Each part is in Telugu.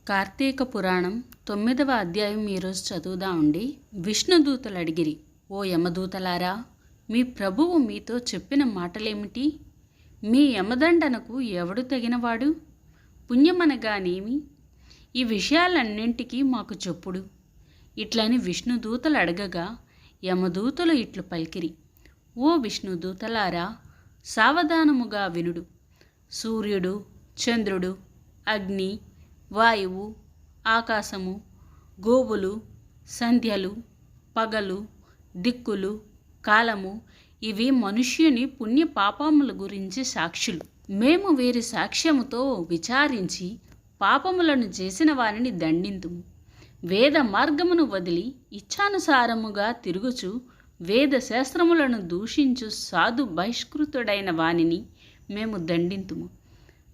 కార్తీక పురాణం 9వ అధ్యాయం ఈరోజు చదువుదామండి. విష్ణుదూతలు అడిగిరి, ఓ యమదూతలారా, మీ ప్రభువు మీతో చెప్పిన మాటలేమిటి? మీ యమదండనకు ఎవడు తగినవాడు? పుణ్యమనగానేమి? ఈ విషయాలన్నింటికీ మాకు చెప్పుడు. ఇట్లని విష్ణుదూతలు అడగగా యమదూతలు ఇట్లు పలికిరి, ఓ విష్ణుదూతలారా, సావధానముగా వినుడు. సూర్యుడు, చంద్రుడు, అగ్ని, వాయువు, ఆకాశము, గోవులు, సంధ్యలు, పగలు, దిక్కులు, కాలము, ఇవి మనుష్యుని పుణ్య పాపముల గురించి సాక్షులు. మేము వీరి సాక్ష్యముతో విచారించి పాపములను చేసిన వారిని దండింతుము. వేద మార్గమును వదిలి ఇచ్ఛానుసారముగా తిరుగుచు వేద శాస్త్రములను దూషించు సాధు బహిష్కృతుడైన వానిని మేము దండింతుము.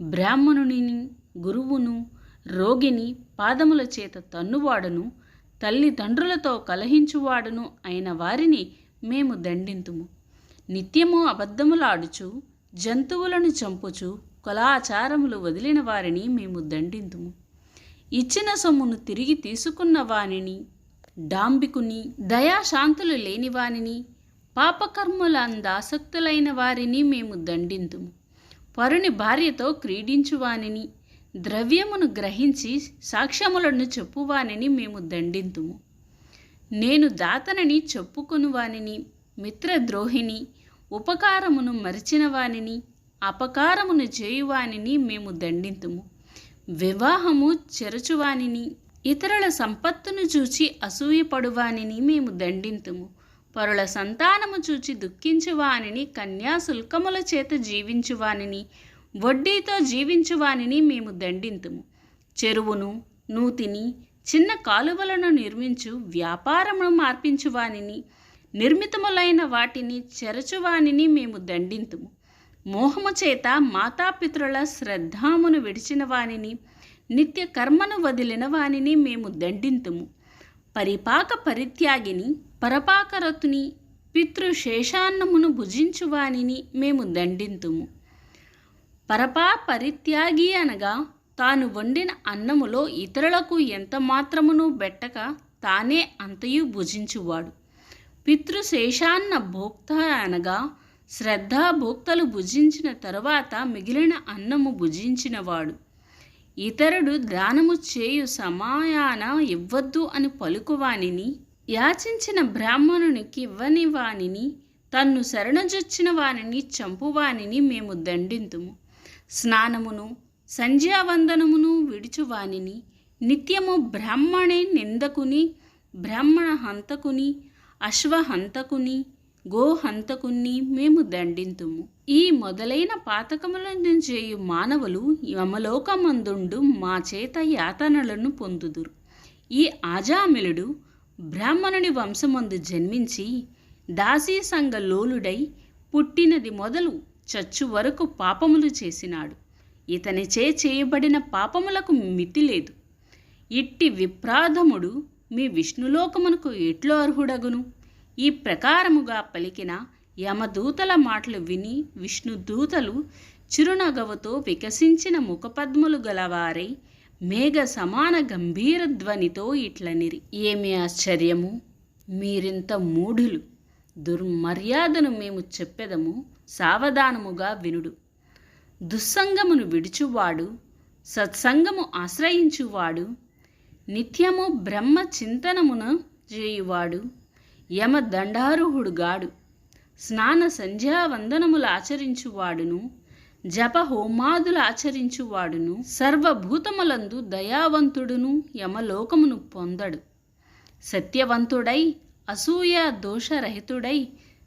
బ్రాహ్మణునిని, గురువును, రోగిని పాదముల చేత తన్నువాడును, తల్లిదండ్రులతో కలహించువాడును అయిన వారిని మేము దండింతుము. నిత్యము అబద్ధములాడుచు జంతువులను చంపుచు కులాచారములు వదిలిన వారిని మేము దండింతుము. ఇచ్చిన సొమ్మును తిరిగి తీసుకున్న వానిని, డాంబికుని, దయాశాంతులు లేని వానిని, పాపకర్ములందాసక్తులైన వారిని మేము దండింతుము. పరుని భార్యతో క్రీడించువానిని, ద్రవ్యమును గ్రహించి సాక్ష్యములను చెప్పువానిని మేము దండింతుము. నేను దాతనని చెప్పుకుని వానిని, మిత్రద్రోహిని, ఉపకారమును మరిచిన వానిని, అపకారమును చేయువానిని మేము దండింతుము. వివాహము చెరచువానిని, ఇతరుల సంపత్తును చూచి అసూయపడువానిని మేము దండింతుము. పరుల సంతానము చూచి దుఃఖించువానిని, కన్యాశుల్కముల చేత జీవించువానిని, వడ్డీతో జీవించువానిని మేము దండింతుము. చెరువును, నూతిని, చిన్న కాలువలను నిర్మించు వ్యాపారమును మార్పించువానిని, నిర్మితములైన వాటిని చెరచువానిని మేము దండింతుము. మోహము చేత మాతాపితృల శ్రద్ధామును విడిచిన వానిని, నిత్య కర్మను వదిలిన వానిని మేము దండింతుము. పరిపాక పరిత్యాగిని, పరపాకరతుని, పితృశేషాన్నమును భుజించువానిని మేము దండింతుము. పరిత్యాగి అనగా తాను వండిన అన్నములో ఇతరులకు ఎంత మాత్రమును బెట్టక తానే అంతయు భుజించువాడు. పితృశేషాన్న భోక్త అనగా శ్రద్ధాభోక్తలు భుజించిన తరువాత మిగిలిన అన్నము భుజించినవాడు. ఇతరుడు దానము చేయు సమయాన ఇవ్వద్దు అని పలుకువానిని, యాచించిన బ్రాహ్మణునికి ఇవ్వని వానిని, తన్ను శరణజొచ్చిన వానిని చంపువానిని మేము దండింతుము. స్నానమును, సంధ్యావందనమును విడుచువానిని, నిత్యము బ్రాహ్మణే నిందకుని, బ్రాహ్మణ హంతకుని, అశ్వహంతకుని, గోహంతకుని మేము దండింతుము. ఈ మొదలైన పాతకములను చేయు మానవులు యమలోకమందుండు మా చేత యాతనలను పొందుదురు. ఈ ఆజామిలుడు బ్రాహ్మణుని వంశమందు జన్మించి దాసీసంగ లోలుడై పుట్టినది మొదలు చచ్చు వరకు పాపములు చేసినాడు. ఇతనిచే చేయబడిన పాపములకు మితి లేదు. ఇట్టి విప్రాధముడు మీ విష్ణులోకమునకు ఎట్లు అర్హుడగును? ఈ ప్రకారముగా పలికిన యమదూతల మాటలు విని విష్ణుదూతలు చిరునగవుతో వికసించిన ముఖపద్ములు గలవారై మేఘ సమాన గంభీర ధ్వనితో ఇట్లనిరి, ఏమి ఆశ్చర్యము! మీరింత మూఢులు! దుర్మర్యాదను మేము చెప్పెదము, సావధానముగా వినుడు. దుస్సంగమును విడుచువాడు, సత్సంగము ఆశ్రయించువాడు, నిత్యము బ్రహ్మ చింతనమును చేయువాడు యమదండారుహుడుగాడు. స్నాన సంధ్యావందనములు ఆచరించువాడును, జప హోమాదులు ఆచరించువాడును, సర్వభూతములందు దయావంతుడును యమలోకమును పొందడు. సత్యవంతుడై అసూయ దోషరహితుడై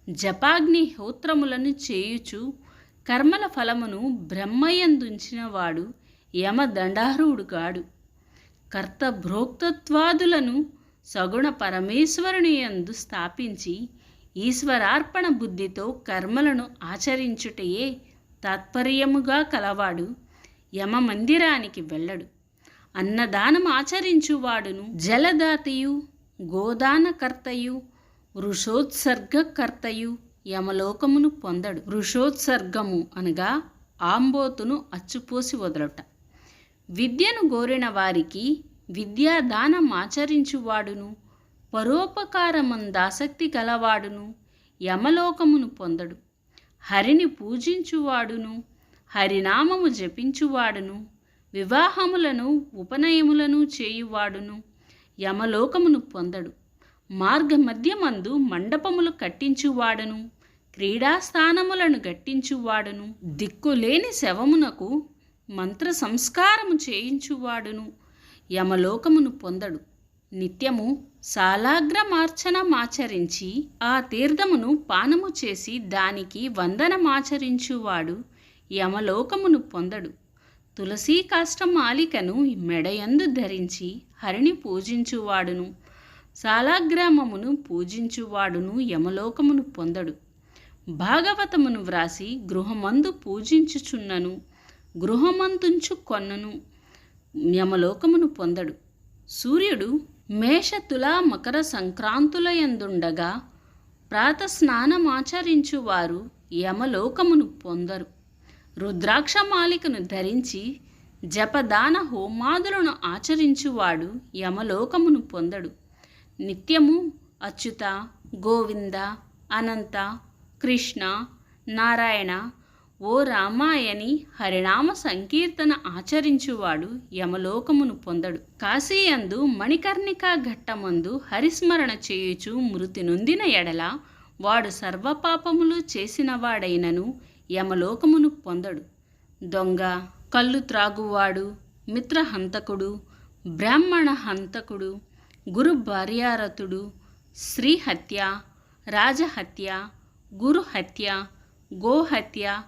జపాగ్ని హోత్రములను చేయుచు కర్మల ఫలమును బ్రహ్మయందుంచినవాడు యమదండారుడుగాడు. కర్తభోక్తత్వాదులను సగుణ పరమేశ్వరుని యందు స్థాపించి ఈశ్వరార్పణ బుద్ధితో కర్మలను ఆచరించుటయే తాత్పర్యముగా కలవాడు యమ మందిరానికి వెళ్ళడు. అన్నదానం ఆచరించువాడును, జలదాతయు, గోదానకర్తయు, వృషోత్సర్గకర్తయు యమలోకమును పొందడు. వృషోత్సర్గము అనగా ఆంబోతును అచ్చుపోసి వదలట. విద్యను గోరిన వారికి విద్యాదానమాచరించువాడును, పరోపకారమందాసక్తి గలవాడును యమలోకమును పొందడు. హరిని పూజించువాడును, హరినామము జపించువాడును, వివాహములను ఉపనయములను చేయువాడును యమలోకమును పొందడు. మార్గమధ్యమందు మండపములు కట్టించువాడును, క్రీడాస్థానములను గట్టించువాడును, దిక్కులేని శవమునకు మంత్ర సంస్కారము చేయించువాడును యమలోకమును పొందడు. నిత్యము సాలాగ్రమార్చనమాచరించి ఆ తీర్థమును పానము చేసి దానికి వందనమాచరించువాడు యమలోకమును పొందడు. తులసీ కాష్టమాలికను మెడయందు ధరించి హరిని పూజించువాడును, సాలాగ్రామమును పూజించువాడును యమలోకమును పొందడు. భాగవతమును వ్రాసి గృహమందు పూజించుచున్నను, గృహమందుంచు కొన్నను యమలోకమును పొందడు. సూర్యుడు మేష తులా మకర సంక్రాంతులయందుండగా ప్రాతస్నానమాచరించువారు యమలోకమును పొందరు. రుద్రాక్షమాలికను ధరించి జపదాన హోమాదులను ఆచరించువాడు యమలోకమును పొందడు. నిత్యము అచ్యుత, గోవింద, అనంత, కృష్ణ, నారాయణ, ఓ రామాయని హరినామ సంకీర్తన ఆచరించువాడు యమలోకమును పొందడు. కాశీయందు మణికర్ణికా ఘట్టమందు హరిస్మరణ చేయుచు మృతి నొందిన ఎడల వాడు సర్వపాపములు చేసినవాడైనను యమలోకమును పొందడు. దొంగ, కళ్ళు త్రాగువాడు, మిత్రహంతకుడు, బ్రాహ్మణ హంతకుడు, గురు భార్యారతుడు, స్త్రీహత్య, రాజహత్య, గురుహత్య, గోహత్య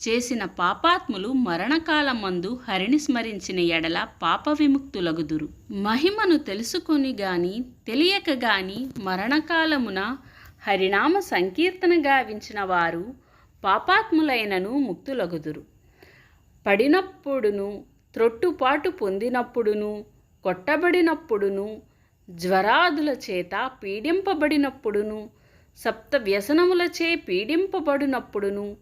చేసిన పాపాత్ములు మరణకాలమందు హరిని స్మరించిన ఎడల పాప విముక్తులగుదురు. మహిమను తెలుసుకొని గాని తెలియక గాని మరణకాలమున హరినామ సంకీర్తన గావించిన వారు పాపాత్ములైనను ముక్తులగుదురు. పడినప్పుడును, త్రొట్టుపాటు పొందినప్పుడును, కొట్టబడినప్పుడును, జ్వరాదుల చేత పీడింపబడినప్పుడును, సప్త వ్యసనములచే పీడింపబడినప్పుడును,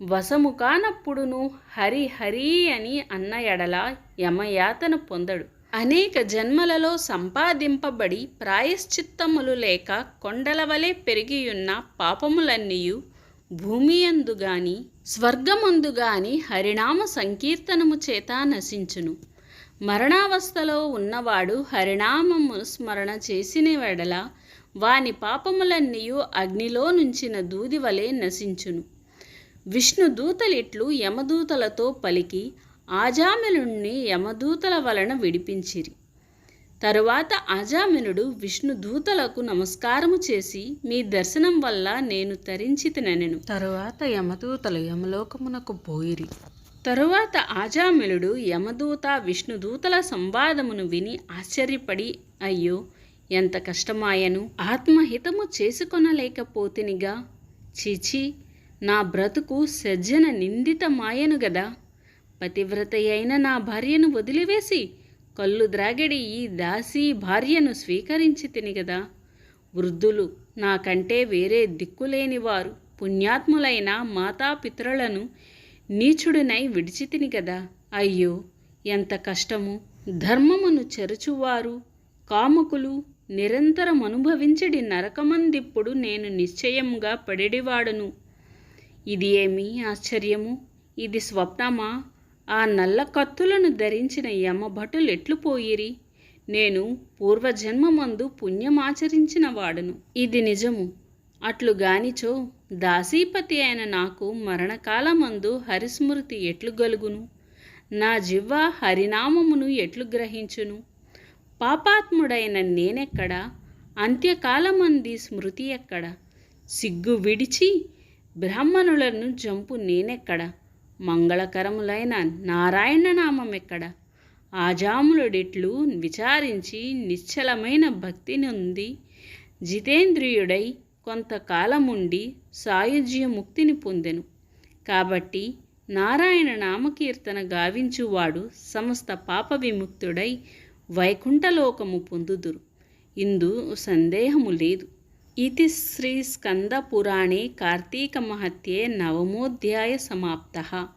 వశము కానప్పుడును హరి హరి అని అన్న ఎడల యమయాతన పొందడు. అనేక జన్మలలో సంపాదింపబడి ప్రాయశ్చిత్తములు లేక కొండల వలె పెరిగియున్న పాపములన్నీయు భూమియందు గాని స్వర్గమందు గాని హరినామ సంకీర్తనము చేత నశించును. మరణావస్థలో ఉన్నవాడు హరినామము స్మరణ చేసిన వెడల వాని పాపములన్నీయు అగ్నిలో నుంచిన దూది వలె నశించును. విష్ణుదూతలిట్లు యమదూతలతో పలికి ఆజామిలుణ్ణి యమదూతల వలన విడిపించిరి. తరువాత ఆజామినుడు విష్ణుదూతలకు నమస్కారము చేసి, మీ దర్శనం వల్ల నేను తరించితినెను. తరువాత యమదూతలు యమలోకమునకు పోయిరి. తరువాత ఆజామిలుడు యమదూత విష్ణుదూతల సంవాదమును విని ఆశ్చర్యపడి, అయ్యో ఎంత కష్టమాయను, ఆత్మహితము చేసుకొనలేకపోతినిగా, చీచి నా బ్రతుకు సజ్జన నిందితమాయను గదా, పతివ్రతయైన నా భార్యను వదిలివేసి కళ్ళు ద్రాగడి ఈ దాసీ భార్యను స్వీకరించి తిని గదా, వృద్ధులు నాకంటే వేరే దిక్కులేనివారు పుణ్యాత్ములైన మాతాపితరులను నీచుడినై విడిచితిని గదా, అయ్యో ఎంత కష్టము, ధర్మమును చెరచువారు కాముకులు నిరంతరమనుభవించడి నరకమందిప్పుడు నేను నిశ్చయముగా పడెడివాడను. ఇది ఏమి ఆశ్చర్యము, ఇది స్వప్నమా? ఆ నల్ల కత్తులను ధరించిన యమభటులు ఎట్లు పోయిరి? నేను పూర్వజన్మమందు పుణ్యమాచరించిన వాడను, ఇది నిజము. అట్లుగానిచో దాసీపతి అయిన నాకు మరణకాలమందు హరిస్మృతి ఎట్లు గలుగును? నా జివ్వ హరినామమును ఎట్లు గ్రహించును? పాపాత్ముడైన నేనెక్కడ? అంత్యకాలమంది స్మృతి ఎక్కడ? సిగ్గు విడిచి బ్రాహ్మణులను జంపు నేనెక్కడ? మంగళకరములైన నారాయణ నామం ఎక్కడ? ఆజాములుడిట్లు విచారించి నిశ్చలమైన భక్తి నొంది జితేంద్రియుడై కొంతకాలముండి సాయుజ్యముక్తిని పొందెను. కాబట్టి నారాయణ నామకీర్తన గావించువాడు సమస్త పాప విముక్తుడై వైకుంఠలోకము పొందుదురు. ఇందు సందేహము లేదు. इति श्री स्कंद पुराणे कार्तिक महत्ये नवमोऽध्याय समाप्तः।